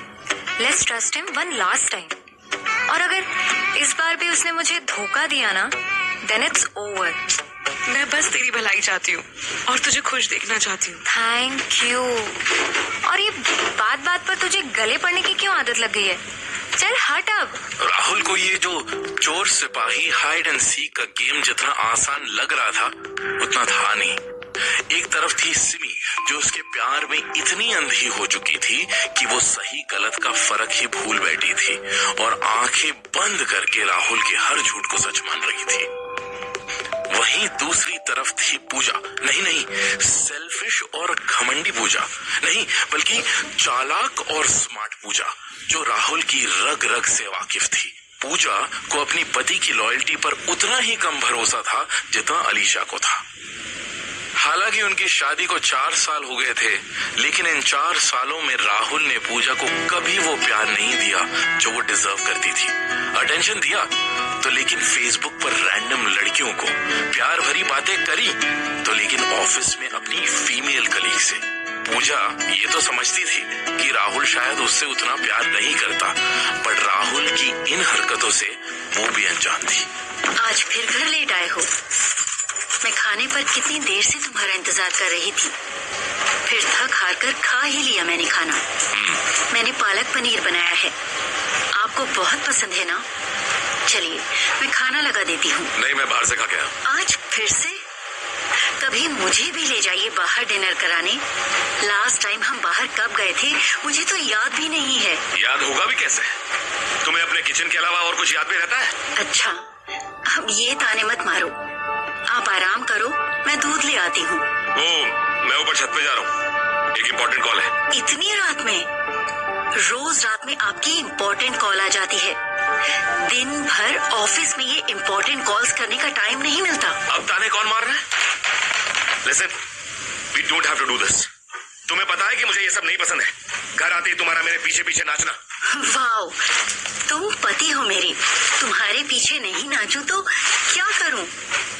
let's trust him one last time. और अगर इस बार भी उसने मुझे धोखा दिया ना, देन इट्स ओवर। मैं बस तेरी भलाई चाहती हूँ और तुझे खुश देखना चाहती हूँ। Thank you. और ये बात बात पर तुझे गले पड़ने की क्यों आदत लग गई है? चल हट अब। राहुल को ये जो चोर सिपाही हाइड एंड सीक का गेम जितना आसान लग रहा था उतना था नहीं। एक तरफ थी सिमी जो उसके प्यार में इतनी अंधी हो चुकी थी कि वो सही गलत का फर्क ही भूल बैठी थी और आंखें बंद करके राहुल के हर झूठ को सच मान रही थी। वहीं दूसरी तरफ थी पूजा, नहीं सेल्फिश और घमंडी पूजा नहीं, बल्कि चालाक और स्मार्ट पूजा, जो राहुल की रग रग से वाकिफ थी। पूजा को अपनी पति की लॉयल्टी पर उतना ही कम भरोसा था जितना अलीशा को था। हालांकि उनकी शादी को 4 साल हो गए थे, लेकिन इन 4 सालों में राहुल ने पूजा को कभी वो प्यार नहीं दिया जो वो डिजर्व करती थी। अटेंशन दिया तो लेकिन फेसबुक पर रैंडम लड़कियों को, प्यार भरी बातें करी तो लेकिन ऑफिस में अपनी फीमेल कलीग से। पूजा ये तो समझती थी कि राहुल शायद उससे उतना प्यार नहीं करता, पर राहुल की इन हरकतों से वो भी अनजान थी। आज फिर घर लेट आए हो। मैं खाने पर कितनी देर से तुम्हारा इंतजार कर रही थी, फिर थक हार कर खा ही लिया मैंने खाना। मैंने पालक पनीर बनाया है, आपको बहुत पसंद है ना? चलिए मैं खाना लगा देती हूँ। नहीं, मैं बाहर से खा के आया। आज फिर से? कभी मुझे भी ले जाइए बाहर डिनर कराने। लास्ट टाइम हम बाहर कब गए थे मुझे तो याद भी नहीं है। याद होगा भी कैसे? तुम्हें अपने किचन के अलावा और कुछ याद भी रहता है? अच्छा, अब ये ताने मत मारो, आप आराम करो, मैं दूध ले आती हूँ। मैं ऊपर छत पे जा रहा हूँ, एक इम्पोर्टेंट कॉल है। इतनी रात में? रोज रात में आपकी इम्पोर्टेंट कॉल आ जाती है। दिन भर ऑफिस में ये इम्पोर्टेंट कॉल्स करने का टाइम नहीं मिलता। अब ताने कौन मार रहा है? Listen, we don't have to do this. तुम्हें पता है कि मुझे ये सब नहीं पसंद है। घर आते ही तुम्हारा मेरे पीछे पीछे नाचना। वाओ, तुम पति हो मेरे, तुम्हारे पीछे नहीं नाचूं तो क्या करूं?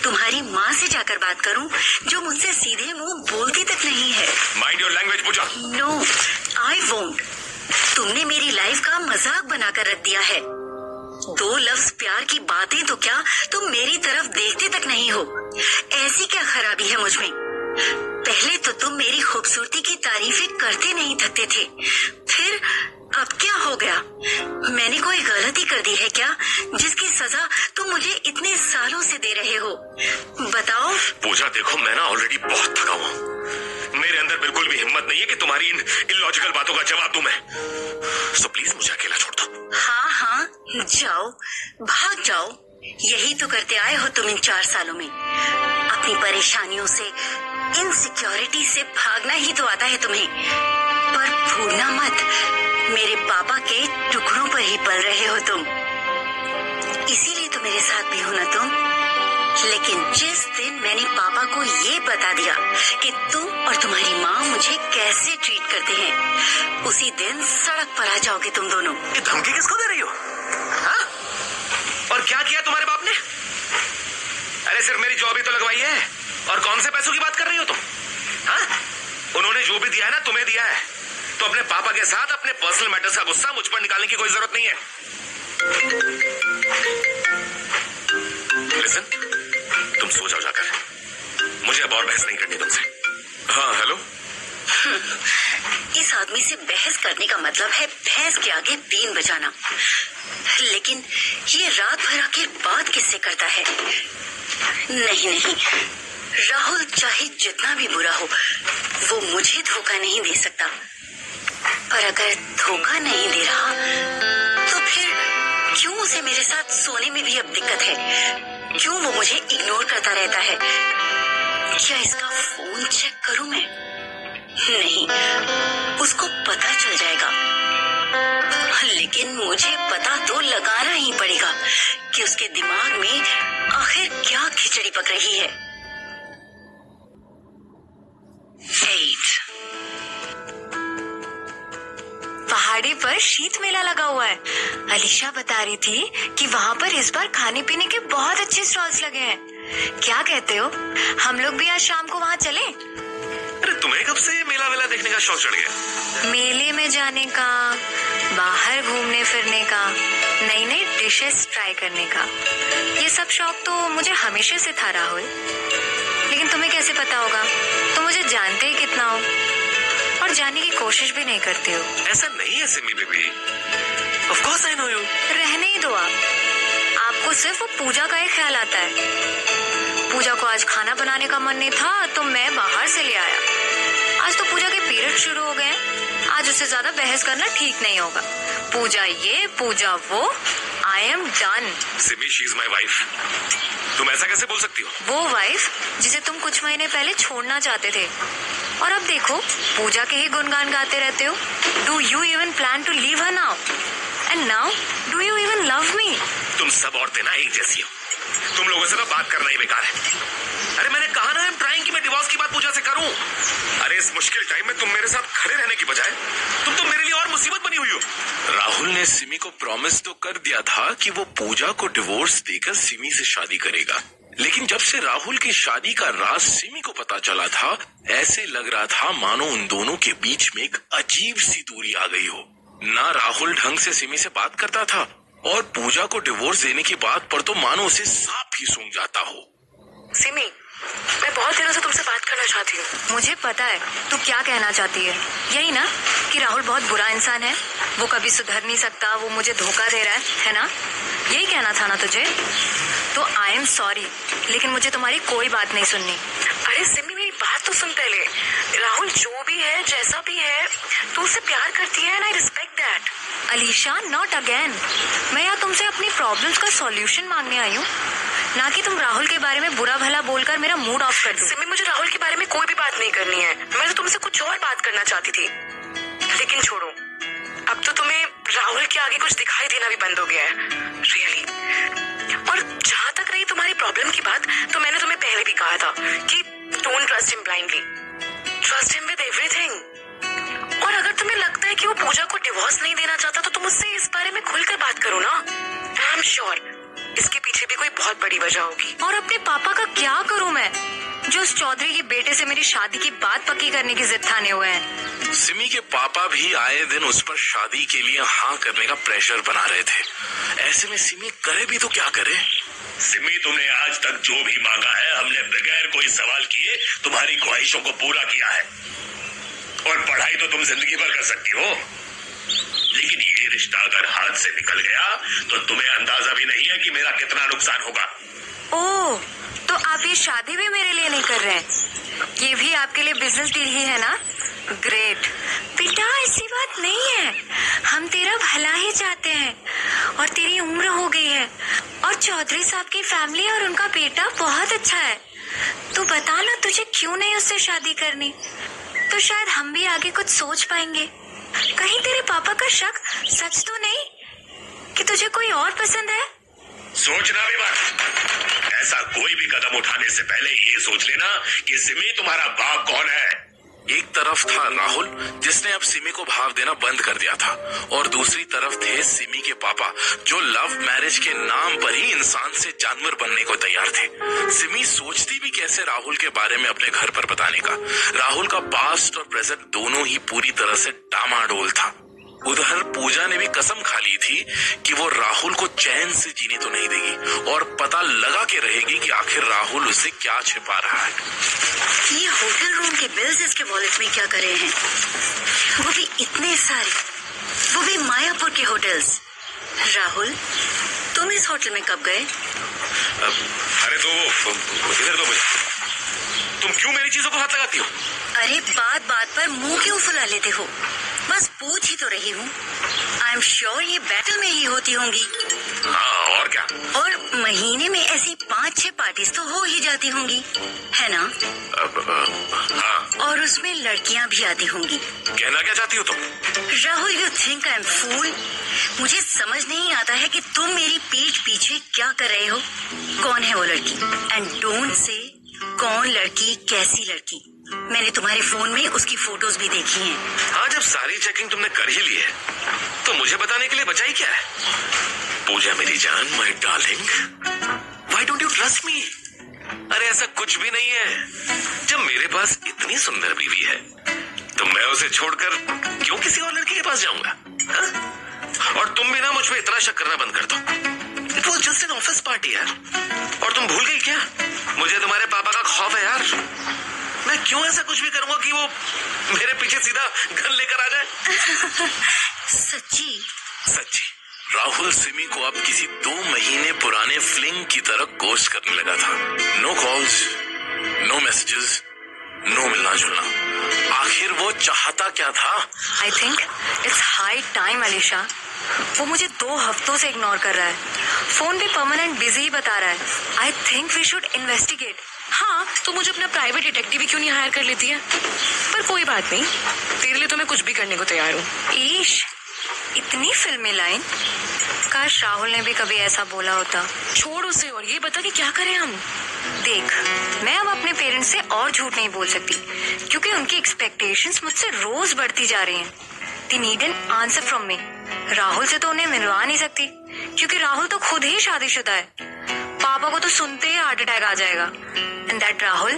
तुम्हारी माँ से जाकर बात करूं जो मुझसे सीधे मुंह बोलती तक नहीं है। Mind your language Pooja. No, I won't. तुमने मेरी लाइफ का मजाक बनाकर रख दिया है। दो लफ्ज प्यार की बातें तो क्या, तुम मेरी तरफ देखते तक नहीं हो। ऐसी क्या खराबी है मुझ में? पहले तो तुम मेरी खूबसूरती की तारीफें करते नहीं थकते थे, फिर अब क्या हो गया? मैंने कोई गलती कर दी है क्या, जिसकी सजा तुम मुझे इतने सालों से दे रहे हो? बताओ। पूजा देखो, मैं ना ऑलरेडी बहुत थका हुआ हूं। मेरे अंदर बिल्कुल भी हिम्मत नहीं है कि तुम्हारी इन इलॉजिकल बातों का जवाब दूं मैं। सो प्लीज मुझे अकेला छोड़ दो। हाँ, जाओ, भाग जाओ। यही तो करते आए हो तुम इन 4 सालों में। अपनी परेशानियों से, इनसिक्योरिटी से भागना ही तो आता है तुम्हें। पर भूलना मत, मेरे पापा के टुकड़ों पर ही पल रहे हो तुम। इसीलिए तो मेरे साथ भी हो ना तुम। लेकिन जिस दिन मैंने पापा को ये बता दिया कि तुम और तुम्हारी माँ मुझे कैसे ट्रीट करते हैं, उसी दिन सड़क पर आ जाओगे तुम दोनों। ये धमकी किसको दे रही हो? हाँ? और क्या किया तुम्हारे बाप ने? अरे सिर्फ मेरी जॉब ही तो लगवाई है, और कौन से पैसों की बात कर रही हो तुम? हाँ? उन्होंने जो भी दिया है ना, तुम्हें दिया है। तो अपने पापा के साथ अपने पर्सनल मैटर्स का गुस्सा मुझ पर निकालने की कोई जरूरत नहीं है। लिसन, तुम सो जाओ जाकर, मुझे अब और बहस नहीं करनी तुमसे। हाँ हेलो। इस आदमी से बहस करने का मतलब है भैंस के आगे बीन बजाना। लेकिन ये रात भर आखिर बात किससे करता है? नहीं, राहुल चाहे जितना भी बुरा हो, वो मुझे धोखा नहीं दे सकता। पर अगर धोखा नहीं दे रहा, तो फिर क्यों उसे मेरे साथ सोने में भी अब दिक्कत है? क्यों वो मुझे इग्नोर करता रहता है? क्या इसका फोन चेक करूं मैं? नहीं, उसको पता चल जाएगा। लेकिन मुझे पता तो लगाना ही पड़ेगा कि उसके दिमाग में आखिर क्या खिचड़ी पक रही है। 8 पहाड़ी पर शीत मेला लगा हुआ है। अलीशा बता रही थी कि वहाँ पर इस बार खाने पीने के बहुत अच्छे स्टॉल्स लगे हैं। क्या कहते हो, हम लोग भी आज शाम को वहाँ चलें? अरे तुम्हें कब से मेला वेला देखने का शौक चढ़ गया? मेले में जाने का, बाहर घूमने फिरने का, नई नई डिशेस ट्राई करने का, ये सब शौक तो मुझे हमेशा से था राहुल। लेकिन तुम्हें कैसे पता होगा? तुम मुझे जानते ही कितना हो, और जानने की कोशिश भी नहीं करती हो। ऐसा नहीं है Simi baby, of course I know you. रहने ही दो आपको सिर्फ वो पूजा का ही ख्याल आता है। पूजा को आज खाना बनाने का मन नहीं था, तो मैं बाहर से ले आया। आज तो पूजा के पीरियड शुरू हो गए, आज उससे ज्यादा बहस करना ठीक नहीं होगा। पूजा ये, पूजा वो, I am done. Simi, she is my wife. तुम ऐसा कैसे बोल सकती हो? वो वाइफ जिसे तुम कुछ महीने पहले छोड़ना चाहते थे, और अब देखो पूजा के ही गुणगान गाते रहते हो। Do you even plan to leave her now? And now do you even love me? तुम सब औरतें ना एक जैसी हो। तुम लोगों से तो बात करना ही बेकार है। अरे मैंने कहा ना, आई एम ट्राइंग कि मैं डिवोर्स की बात पूजा से करूं। अरे इस मुश्किल टाइम में तुम मेरे साथ खड़े रहने की बजाय तुम तो मेरे लिए और मुसीबत बनी हुई हो। राहुल ने सिमी को प्रॉमिस तो कर दिया था कि वो पूजा को डिवोर्स देकर सिमी से शादी करेगा, लेकिन जब से राहुल की शादी का राज सिमी को पता चला था, ऐसे लग रहा था मानो उन दोनों के बीच में एक अजीब सी दूरी आ गई हो। ना राहुल ढंग से सिमी से बात करता था, और पूजा को डिवोर्स देने की बात पर तो मानो उसे सांप ही सूंघ जाता हो। सिमी, मैं बहुत दिनों से तुमसे बात करना चाहती हूँ। मुझे पता है तू क्या कहना चाहती है। यही ना कि राहुल बहुत बुरा इंसान है, वो कभी सुधर नहीं सकता, वो मुझे धोखा दे रहा है ना? यही कहना था ना तुझे? तो आई एम सॉरी, लेकिन मुझे तुम्हारी कोई बात नहीं सुननी। अरे सिमी, मेरी बात तो सुन पहले। राहुल जो भी है, जैसा भी है, तू उससे प्यार करती है, and I respect that. Alisha, not again. मैं यहाँ तुमसे अपनी प्रॉब्लम्स का सॉल्यूशन मांगने आई हूँ, ना कि तुम राहुल के बारे में बुरा भला बोलकर मेरा मूड ऑफ कर दो। सिमी, मुझे राहुल के बारे में कोई भी बात नहीं करनी है। मैं तो तुमसे कुछ और बात करना चाहती थी, लेकिन छोड़ो। अब तो तुम्हें राहुल के आगे कुछ दिखाई देना भी बंद हो गया है, रियली। और जहाँ तक रही तुम्हारी प्रॉब्लम की बात, तो मैंने तुम्हें पहले भी कहा था कि don't trust him blindly, trust him with everything. और अगर तुम्हें लगता है कि वो पूजा को डिवोर्स नहीं देना चाहता, तो तुम उससे इस बारे में खुलकर बात करो ना। आई एम श्योर इसके पीछे भी कोई बहुत बड़ी वजह होगी। और अपने पापा का क्या करूं मैं, जो उस चौधरी के बेटे से मेरी शादी की बात पक्की करने की जिद ठाने हुए हैं? सिमी के पापा भी आए दिन उस पर शादी के लिए हाँ करने का प्रेशर बना रहे थे। ऐसे में सिमी करे भी तो क्या करे। सिमी, तुमने आज तक जो भी मांगा है हमने बगैर कोई सवाल किए तुम्हारी ख्वाहिशों को पूरा किया है। और पढ़ाई तो तुम जिंदगी भर कर सकती हो, लेकिन ये रिश्ता अगर हाथ से निकल गया तो तुम्हें अंदाजा भी नहीं है कि मेरा कितना नुकसान होगा। ओह, तो आप ये शादी भी मेरे लिए नहीं कर रहे हैं? ये भी आपके लिए बिजनेस डील ही है ना? ग्रेट बेटा, ऐसी बात नहीं है। हम तेरा भला ही चाहते हैं और तेरी उम्र हो गई है और चौधरी साहब की फैमिली और उनका बेटा बहुत अच्छा है। तू बता ना, तुझे क्यों नहीं उससे शादी करनी? तो शायद हम भी आगे कुछ सोच पाएंगे। कहीं तेरे पापा का शक सच तो नहीं कि तुझे कोई और पसंद है? सोचना भी मत। ऐसा कोई भी कदम उठाने से पहले ये सोच लेना कि सिमी तुम्हारा बाप कौन है। एक तरफ था राहुल जिसने अब सिमी को भाव देना बंद कर दिया था, और दूसरी तरफ थे सिमी के पापा जो लव मैरिज के नाम पर ही इंसान से जानवर बनने को तैयार थे। सिमी सोचती भी कैसे राहुल के बारे में अपने घर पर बताने का। राहुल का पास्ट और प्रेजेंट दोनों ही पूरी तरह से डामाडोल था। उधर पूजा ने भी कसम खा ली थी कि वो राहुल को चैन से जीने तो नहीं देगी और पता लगा के रहेगी कि आखिर राहुल उससे क्या छिपा रहा है। ये होटल रूम के बिल्स इसके वॉलेट में क्या कर रहे हैं? वो भी इतने सारे, वो भी मायापुर के होटल्स। राहुल, तुम इस होटल में कब गए? अरे तो इधर तो मुझे, तुम क्यों मेरी चीजों को हाथ लगाती हो? अरे बात बात पर मुंह क्यों फुला लेते हो? बस पूछ ही तो रही हूँ। आई एम श्योर ये बैटल में ही होती होंगी। हाँ, और क्या? और महीने में ऐसी 5-6 पार्टीज तो हो ही जाती होंगी, है ना? हाँ। और उसमें लड़कियाँ भी आती होंगी। कहना क्या चाहती हो तुम? Rahul, you think I am fool? मुझे समझ नहीं आता है कि तुम मेरी पीठ पीछे क्या कर रहे हो। कौन है वो लड़की? एंड डोंट से कौन लड़की, कैसी लड़की। मैंने तुम्हारे फोन में उसकी फोटोज भी देखी हैं। हाँ, जब सारी चेकिंग तुमने कर ही ली है तो मुझे बताने के लिए बचा ही क्या है? पूजा मेरी जान, my darling, why don't you trust me? अरे ऐसा कुछ भी नहीं है। जब मेरे पास इतनी सुंदर बीवी है तो मैं उसे छोड़कर क्यों किसी और लड़की के पास जाऊंगा? हाँ? और तुम भी ना मुझ पे इतना शक करना बंद कर दो। It was just an office party यार। और तुम भूल गई क्या? मुझे तुम्हारे पापा का खौफ है यार। मैं क्यों ऐसा कुछ भी करूंगा कि वो मेरे पीछे सीधा घर लेकर आ जाए? सच्ची? सच्ची। राहुल सिमी को अब किसी 2 महीने पुराने फ्लिंग की तरह गोस्ट करने लगा था। No calls, no messages, no मिलना जुलना। आखिर वो चाहता क्या था? I think it's high time Alisha. वो मुझे 2 हफ्तों से इग्नोर कर रहा है। फोन भी परमानेंट बिजी ही बता रहा है। I think we should investigate. हाँ, तो मुझे अपना प्राइवेट डिटेक्टिव भी क्यों नहीं हायर कर लेती है? पर कोई बात नहीं, तेरे लिए तो मैं कुछ भी करने को तैयार हूँ। ईश, इतनी फिल्मी लाइन। काश राहुल ने भी कभी ऐसा बोला होता। छोड़ उसे और ये बता कि क्या करें हम। देख, मैं अब अपने पेरेंट्स से और झूठ नहीं बोल सकती क्योंकि उनकी एक्सपेक्टेशंस मुझसे रोज बढ़ती जा रही हैं। They need an answer from me. Rahul से तो उन्हें मिलवा नहीं सकती क्योंकि राहुल तो खुद ही शादीशुदा है। पापा को तो सुनते ही हार्ट अटैक आ जाएगा। And that Rahul,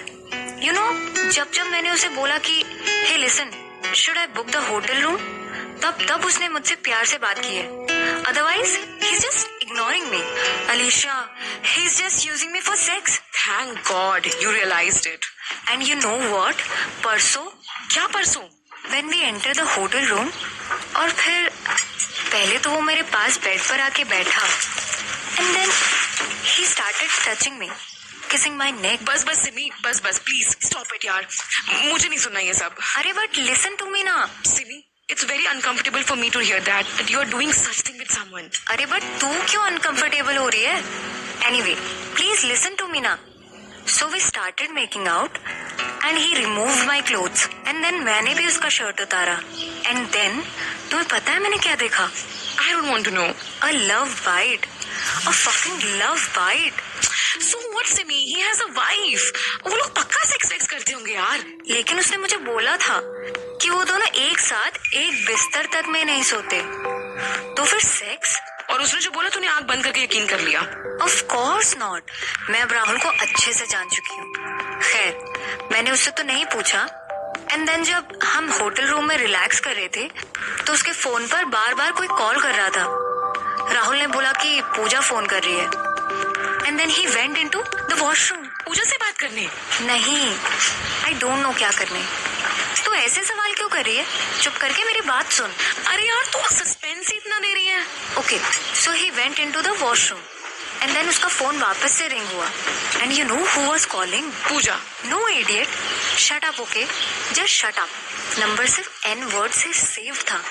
you know, जब मैंने उसे बोला कि hey listen, should I book the hotel room, तब उसने मुझसे प्यार से बात की है। Otherwise he is just ignoring me. Alisha, he is just using me for sex. Thank God you realised it. And you know what, परसों, क्या परसों? when we enter the hotel room, और फिर पहले तो वो मेरे पास बेड पर आके बैठा and then he started touching me, kissing my neck. बस सिमी, बस प्लीज स्टॉप इट यार। मुझे नहीं सुनना ये सब। अरे बट लिसन टू मी ना। Simi, it's very uncomfortable for me to hear that you are doing such thing with someone. अरे बट तू क्यों अनकंफर्टेबल हो रही है? Anyway, please listen to me ना। So we started making out and he removed my clothes and then मैंने भी उसका शर्ट उतारा and then तुम्हें पता है मैंने क्या देखा? I don't want to know. A love bite, a fucking love bite. So what, Simi? He has a wife. वो लोग पक्का सेक्स करते होंगे यार। लेकिन उसने मुझे बोला था कि वो दोनों एक साथ एक बिस्तर तक में नहीं सोते, तो फिर सेक्स? और उसने जो बोला तूने आंख बंद करके यकीन कर लिया? Of course not. मैं अब राहुल को अच्छे से जान चुकी हूँ। खैर, मैंने उससे तो नहीं पूछा, एंड देन जब हम होटल रूम में रिलैक्स कर रहे थे तो उसके फोन पर बार बार कोई कॉल कर रहा था। राहुल ने बोला कि पूजा फोन कर रही है and then he went into the washroom. Pooja से बात करने? नहीं, आई डोंट नो क्या करने। तो ऐसे सवाल क्यों कर रही है? चुप करके मेरी बात सुन। अरे यार तू सस्पेंस ही इतना दे रही है। Okay, so he went into the washroom and then उसका फोन वापस से रिंग हुआ and you know who was calling? Pooja. No idiot, shut up. Okay, just shut up. Number सिर्फ N वर्ड से सेव था,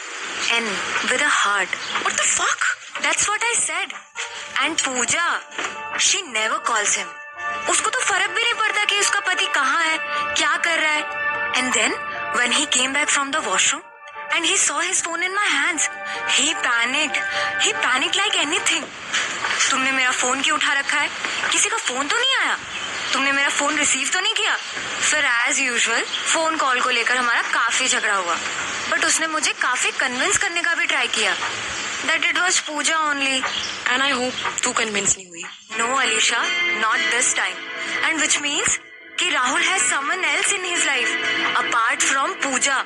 N with a heart. What the fuck? That's what I said. And Pooja, she never calls him. उसको तो फर्क भी नहीं पड़ता कि उसका पति कहाँ है, क्या कर रहा है। And then when he came back from the washroom and he saw his phone in my hands, he panicked. He panicked like anything. तुमने मेरा फोन क्यों उठा रखा है? किसी का फोन तो नहीं आया? तुमने मेरा फोन रिसीव तो नहीं किया? फिर एज यूजुअल फोन कॉल को लेकर हमारा काफी झगड़ा हुआ, बट उसने मुझे काफी कन्विंस करने का भी ट्राई किया that it was Pooja only. And I hope तू कन्विंस नहीं हुई। No Alisha, not this time, and which means कि Rahul has someone else in his life apart from Puja.